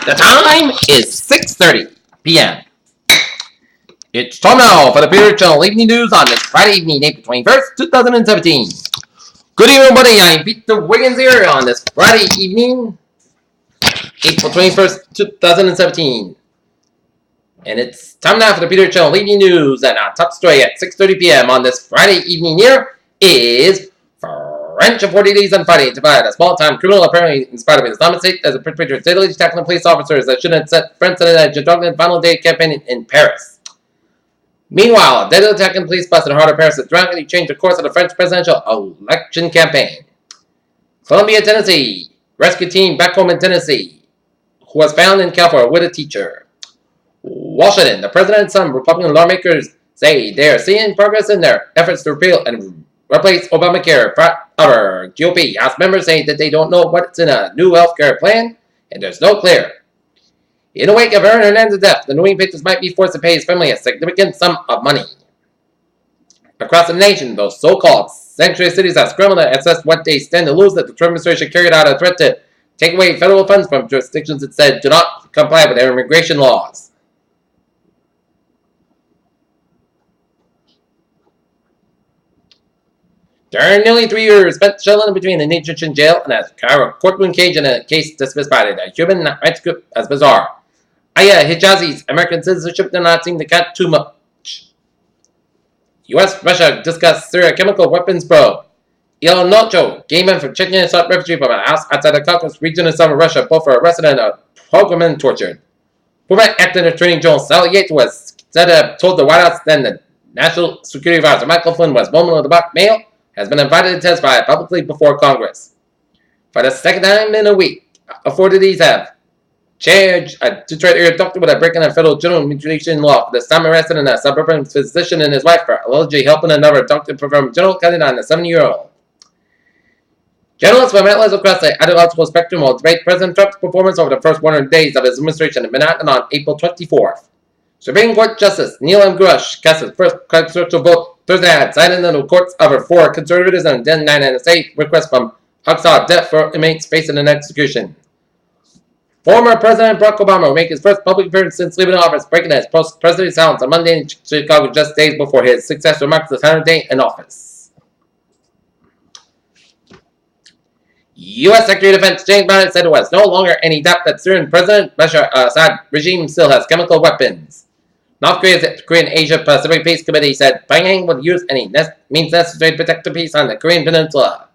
The time is 6:30 p.m. It's time now for the Peter Channel Evening News on this Friday evening, April 21st, 2017. Good evening, everybody. I'm Peter Wiggins here on this Friday evening, April 21st, 2017. And it's time now for the Peter Channel Evening News, and our top story at 6:30 p.m. on this Friday evening here is French of 40 days on Friday to find a small-time criminal apparently inspired by the Islamic State as a perpetrator of fatally attacking police officers that shouldn't have set precedent at the final day campaign in Paris. Meanwhile, a deadly attack in police bus in the heart of Paris has dramatically changed the course of the French presidential election campaign. Columbia, Tennessee. Rescue team back home in Tennessee, who was found in California with a teacher. Washington. The president and some Republican lawmakers say they are seeing progress in their efforts to repeal and replace Obamacare. Our GOP House members say that they don't know what's in a new health care plan, and there's no clear. In the wake of Aaron Hernandez's death, the New England Patriots might be forced to pay his family a significant sum of money. Across the nation, those so-called sanctuary cities are scrambling to assess what they stand to lose that the Trump administration carried out a threat to take away federal funds from jurisdictions that said do not comply with their immigration laws. During nearly 3 years spent chilling between an Egyptian jail and a Cairo courtroom cage in a case dismissed by the human rights group as bizarre, Aya Hijazi's American citizenship did not seem to count too much. U.S.-Russia discussed Syria chemical weapons probe. Il Nocho, gay man from Chechnya, sought refugee from a house outside the Caucasus region in southern Russia, both were arrested and a program and tortured. Former acting attorney general Sally Yates was said to have told the White House then that National Security Advisor Michael Flynn was vulnerable to blackmail, has been invited to testify publicly before Congress. For the second time in a week, authorities have charged a Detroit area doctor with a break in a federal general mutilation law. This time arrested a suburban physician and his wife for allegedly helping another doctor perform general cutting on a 7-year-old. Journalists from outlets across the ideological spectrum will debate President Trump's performance over the first 100 days of his administration in Manhattan on April 24th. Supreme Court Justice Neil M. Grush cast his first controversial vote Thursday night, citing the courts over 4 conservatives and then 9 NSA requests from Arkansas death for inmates facing an execution. Former President Barack Obama will make his first public appearance since leaving office, breaking his post-presidency silence on Monday in Chicago just days before his successor marks his 100th day in office. U.S. Secretary of Defense James Mattis said there was no longer any doubt that Syrian President Bashar al-Assad regime still has chemical weapons. North Korea's Korean Asia-Pacific Peace Committee said Pyongyang would use any means necessary to protect the peace on the Korean Peninsula.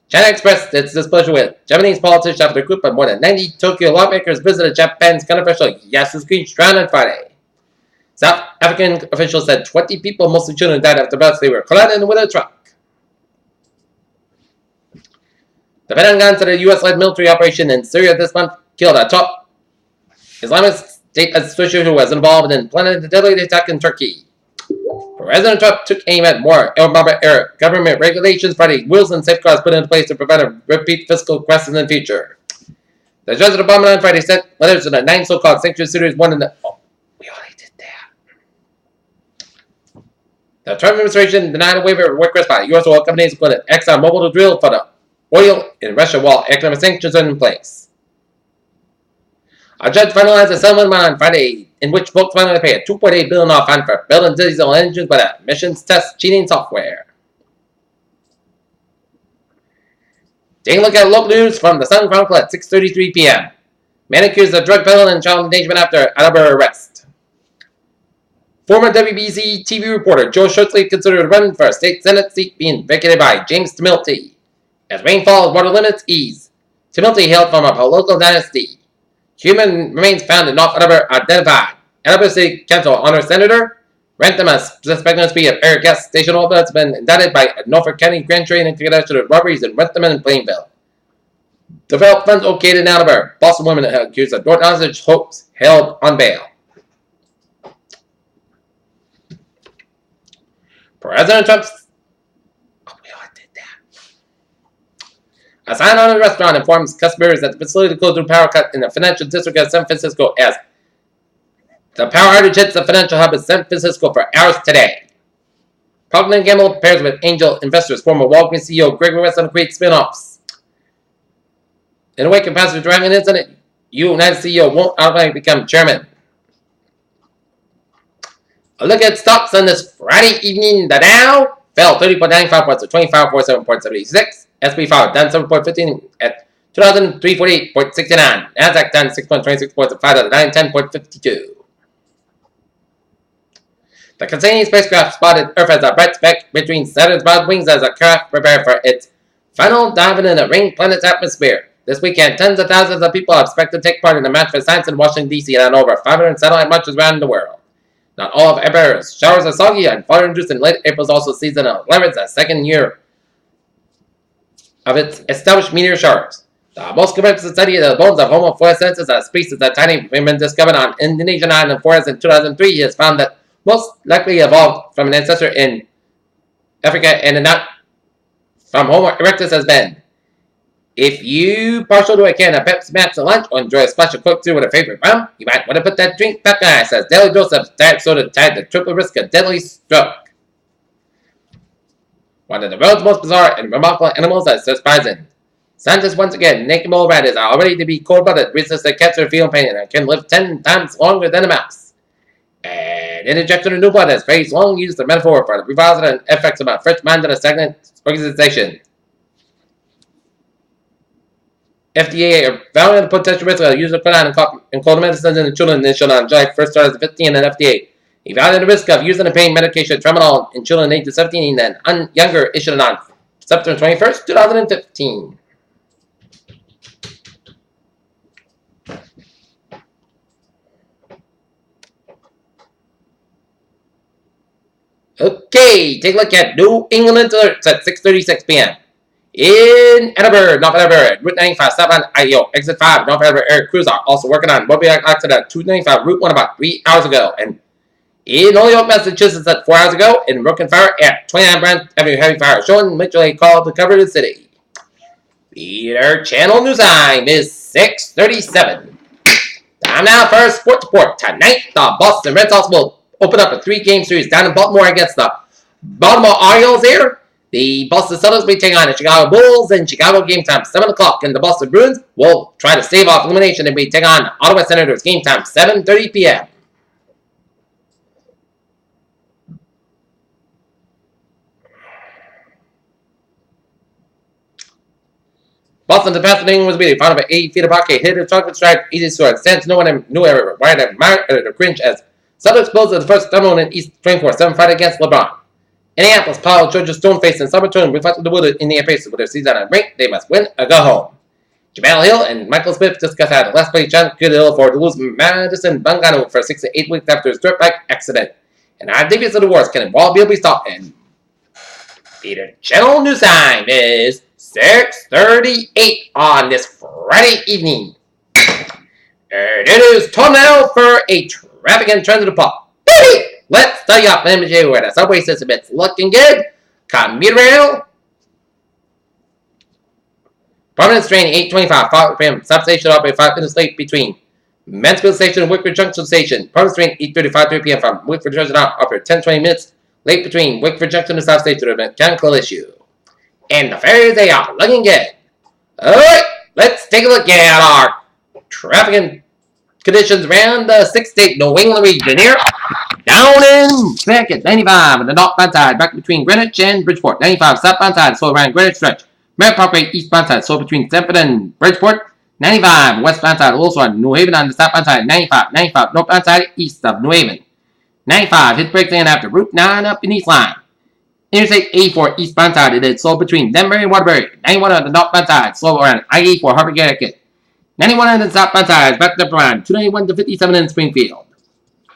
China expressed its displeasure with Japanese politicians after a group of more than 90 Tokyo lawmakers visited Japan's controversial Yasusuke Shrine on Friday. South African officials said 20 people, mostly children, died after they were colliding with a truck. The Pentagon said a U.S.-led military operation in Syria this month killed a top Islamic State administrator who was involved in planning the deadly attack in Turkey. President Trump took aim at more Obama-era government regulations, Friday rules and safeguards put into place to prevent a repeat fiscal crisis in the future. The President Obama on Friday sent letters to the 9 so-called sanctuary cities, one in the... Oh, we already did that. The Trump administration denied a waiver of requests by U.S. oil companies, including ExxonMobil, to drill for the oil in Russia while economic sanctions are in place. A judge finalized a settlement on Friday in which folks finally pay a $2.8 billion fine for building diesel engines with emissions test cheating software. Taking a look at local news from the Sun Chronicle at 6:33 p.m. Man accused of drug peddling and child endangerment after Attleboro arrest. Former WBC TV reporter Joe Schutzley considered running for a state senate seat being vacated by James Timilty. As rainfall and water limits ease, Timilty hailed from a political dynasty. Human remains found in North Attleboro identified. Attleboro City Council honor Senator Rentham as suspected to be an air gas station owner that's been indicted by a Norfolk County grand jury in connection with robberies in Rentham and Plainville. Developed funds located in Attleboro. Boston women accused of North hostage hopes held on bail. President Trump's a sign on a restaurant informs customers that the facility closed due to power cut in the financial district of San Francisco as the power outage hits the financial hub of San Francisco for hours today. Procter & Gamble pairs with angel investors, former Walgreens CEO Gregory West on create spin-offs. In a wake of passenger driving incident, United CEO won't automatically become chairman. A look at stocks on this Friday evening. The Dow fell 30.95 points to 2547.76. SP 5 down 7.15 at 2,348.69. Nasdaq down 6.26 points to 5,910.52. The Cassini spacecraft spotted Earth as a bright speck between Saturn's broad wings as the craft prepared for its final dive into the ring planet's atmosphere. This weekend, tens of thousands of people are expected to take part in the March for Science in Washington, D.C. and over 500 satellite marches around the world. Not all of April showers are soggy, and fire-induced in late April is also season 11th, the second year of its established meteor showers. The most comprehensive study of the bones of Homo floresiensis, a species that tiny been discovered on Indonesian island forest in 2003, has found that most likely evolved from an ancestor in Africa and not from Homo erectus has been. If you partial to a can of Pepsi Max at lunch or enjoy a splash of Coke through with a favorite rum, you might want to put that drink back on, says daily dose of diet soda tied to triple risk of deadly stroke. One of the world's most bizarre and remarkable animals is surprising. Scientists once again, naked mole rat is already to be cold-blooded, resist the cancer, feel pain, and can live 10 times longer than a mouse. And an injection of new blood has phrase long used the metaphor for the revivals effects of a fresh mind and a stagnant organization. FDA evaluated the potential risk of use of quinine in cold medicines in the children initially on July 1st, 2015, and FDA evaluated the risk of using the pain medication tramadol in children aged 17 and younger issued on September 21st, 2015. Okay, take a look at New England alerts at 6:36 p.m. In Edinburgh, North Edinburgh, Route 95, southbound IO, exit 5, North Edinburgh Air Cruiser, also working on mobility accident at 295, Route 1 about 3 hours ago. And in Holyoke, Massachusetts at 4 hours ago, in Broken Fire at 29 Branch Avenue, heavy fire, showing mutually called to cover the city. Peter Channel News Time is 6:37. Time now for a sports report. Tonight, the Boston Red Sox will open up a 3-game series down in Baltimore against the Baltimore Orioles here. The Boston Celtics will be taking on the Chicago Bulls in Chicago game time 7 o'clock. And the Boston Bruins will try to stave off elimination and be taking on Ottawa Senators game time 7:30 p.m. Boston to pass the New England was beating, found by 80 feet of pocket, hit a chocolate stripe, easy score. Sense no one knew why to admire or cringe as Celtics closed the first domino in East 24-7 fight against LeBron. Indianapolis, Paul, Georgia, Stoneface, and Summerton reflected the wood in the pace with their season on break. They must win or go home. Jamal Hill and Michael Smith discussed how the last play chance could Hill for to lose Madison Bungano for 6 to 8 weeks after his dirt bike accident. And our Davies of the Wars can Wall be stopped. And Peter Channel News Time is 6:38 on this Friday evening. And it is time now for a traffic and transit pop. Let's start you off in MJ where the subway system is looking good. Commuter rail. Providence train 8:25, 5 p.m. Substation operate 5 minutes late between Mansfield Station and Wickford Junction Station. Providence train 8:35, 3 p.m. from Wickford Junction operate 10-20 minutes late between Wickford Junction and South Station due to a mechanical issue. And the ferries, they are looking good. Alright, let's take a look at our traffic and conditions around the 6-state New England region here. Down in Connecticut, 95 on the northbound side, back between Greenwich and Bridgeport. 95 southbound side, slow around Greenwich Stretch. Merritt Parkway eastbound side, slow between Stamford and Bridgeport. 95 westbound side, also on New Haven on the southbound side. 95 northbound side, east of New Haven. 95 hit brakes in after Route 9 up in East Line. Interstate 84 eastbound side, it is slow between Denbury and Waterbury. 91 on the northbound side, slow around I-84 Harvard, Connecticut. 91 on the southbound side, backed up around 291 to 57 in Springfield.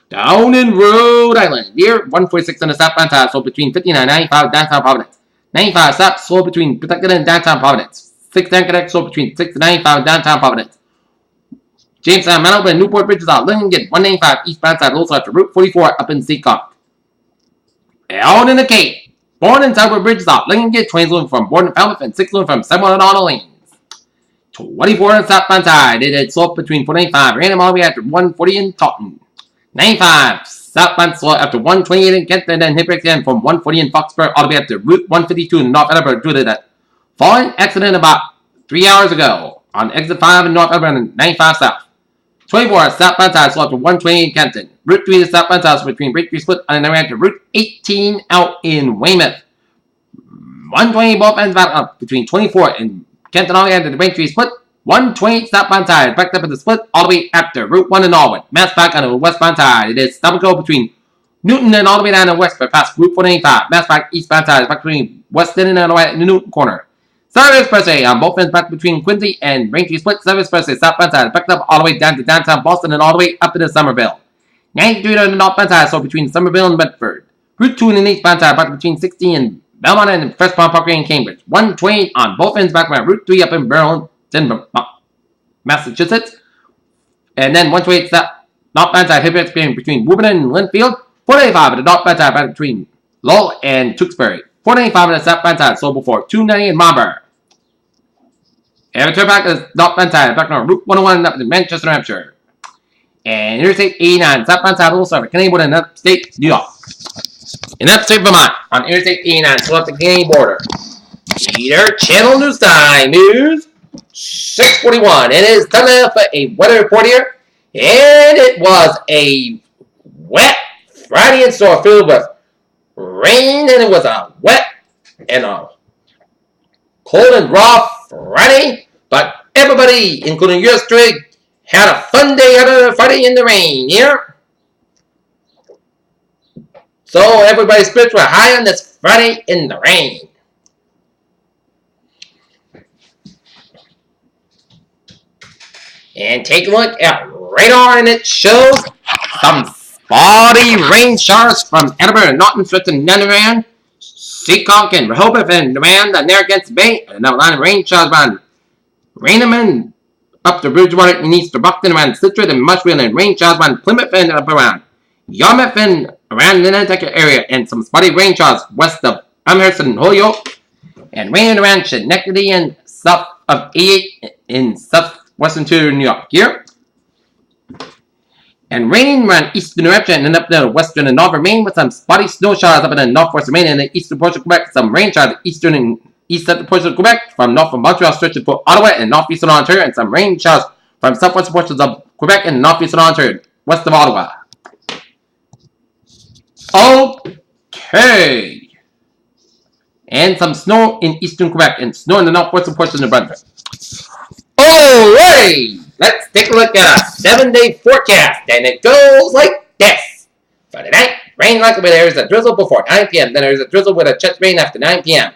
Down in Rhode Island, near 146 on the southbound side, slow between 59 and 95 downtown Providence. 95 south, slow between Pawtucket and downtown Providence. 610 Connect, slow between 6 and 95 downtown Providence. Jamestown, Mount and Newport bridges out. Lincoln, 195 eastbound side, also after Route 44 up in Seacock. Out in the Cape, Bourne and Southwood bridges out. Lincoln, 20 from Bourne and Falmouth and 6 from Sunwell and Auto Lanes. 24 on the southbound side, it is slow between 495 Random all the way after 140 in Taunton. 95 southbound slow after 128 in Kent and then hit brakes in from 140 in Foxborough all the way up to Route 152 in North Edinburgh due to that falling accident about 3 hours ago. On exit 5 in North Urban 95 South. 24 southbound side slope to 128 Kenton. Route 3 is southbound side between Breakthrough Split and then to Route 18 out in Weymouth. 120 both ends back up between 24 and Kenton all the way to the Breakthrough Split. 120 southbound side backed up at the split all the way after Route 1 in Norwood. Mass back on the westbound side. It is stop and go between Newton and all the way down to Westford past Route 485. Mass back eastbound side back between Weston and all the way at the Newton corner. Southern Expressway on both ends back between Quincy and Braintree Split. Southern Expressway southbound side backed up all the way down to downtown Boston and all the way up into Somerville. 93 on the northbound side, so between Somerville and Bedford. Route 2 in the eastbound side back between 60 and Belmont and Fresh Pond Parkway in Cambridge. 120 on both ends back around Route 3 up in Burlington, Massachusetts. And then 128 northbound side Hibbert experience between Woburn and Linfield. 485 at the northbound side back between Lowell and Tewksbury. 495 on the southbound side, sold before 290 in Marlborough. And return back to the northbound side, back on Route 101 up in Manchester, New Hampshire. And Interstate 89, southbound side, Little Service, Canadian border, and upstate New York. In upstate Vermont, on Interstate 89, so up the Canadian border. Peter Channel News Time, news 6:41. It is time for a weather report here. And it was a wet Friday in store filled with rain, and it was a wet and a cold and raw Friday, but everybody, including yours truly, had a fun day out of Friday in the rain here. So everybody's spirits were high on this Friday in the rain. And take a look at radar, and it shows some spotty rain showers from Edinburgh, Norton, Stratton, Nannerand, Seacock, and Rehoboth, and around the Narragansett Bay, and another line of rain showers around Raynham up to Bridgewater and east to Buckton, around Citrus and Mushville, and rain showers around Plymouth and up around Yarmouth and around the Nantucket area, and some spotty rain showers west of Amherst and Holyoke, and rain around Schenectady and south of 88 in southwestern New York here. And raining around eastern New Hampshire and then up to western and northern Maine with some spotty snow showers up in the northwestern Maine and the eastern portion of Quebec. Some rain showers eastern and east central portion of Quebec from north of Montreal stretching to Ottawa and northeastern Ontario, and some rain showers from southwestern portions of Quebec and northeastern Ontario west of Ottawa. Okay. And some snow in eastern Quebec and snow in the northwestern portion of Brunswick. Alright! Let's take a look at a 7-day forecast, and it goes like this. For tonight, rain likely where there is a drizzle before 9 p.m. Then there is a drizzle with a chest rain after 9 p.m.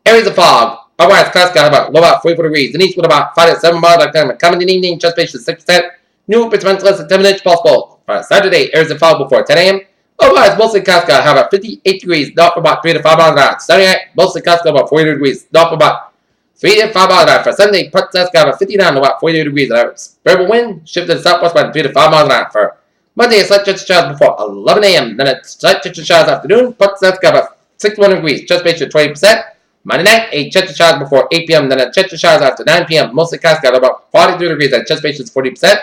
Areas of fog. Otherwise, clouds got about low about 44 degrees. The east with about 5 to 7 miles. Like time coming in the evening, chest patient 6%. New percent less than 10 inch possible. For Saturday, areas of fog before 10 a.m. Otherwise, mostly clouds got about 58 degrees. North about 3 to 5 miles an hour. Saturday night, mostly clouds got about 40 degrees. North about 3 to 5 miles an hour. For Sunday, Port got about 59 to about 42 degrees. Variable wind shifted southwest by 3 to 5 miles an hour. For Monday, a slight chance of showers before 11 a.m. Then a slight chance of showers afternoon. Port got about 61 degrees. Chest patient 20%. Monday night, a chance of showers before 8 p.m. Then a chance of showers after 9 p.m. Mostly clouds got about 42 degrees. And chest patient 40%.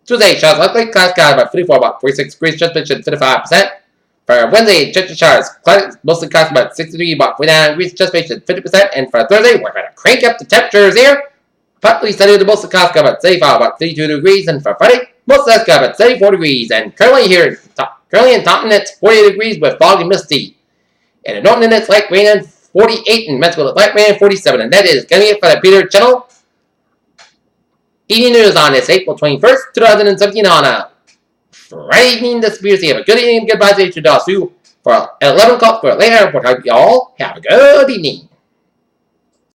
Tuesday, showers likely. Clouds got about 54, about 46 degrees. Chest patient 55%. For Wednesday, chance of showers, mostly clouds about 63, about 49 degrees, chest patient 50%. And for Thursday, we're going to crank up the temperatures here. Partly sunny, the mostly clouds got about 35, about 32 degrees. And for Friday, mostly clouds got about 34 degrees. And currently in Taunton, it's 48 degrees with fog and misty. And in Norton, it's light rain and 48, and Metzville, it's light rain and 47. And that is going to be it for the Peter Channel evening news on this April 21st, 2017 on a Friday evening. This appears to have a good evening. Goodbye to you for 11 o'clock for a later report. Hope you all have a good evening.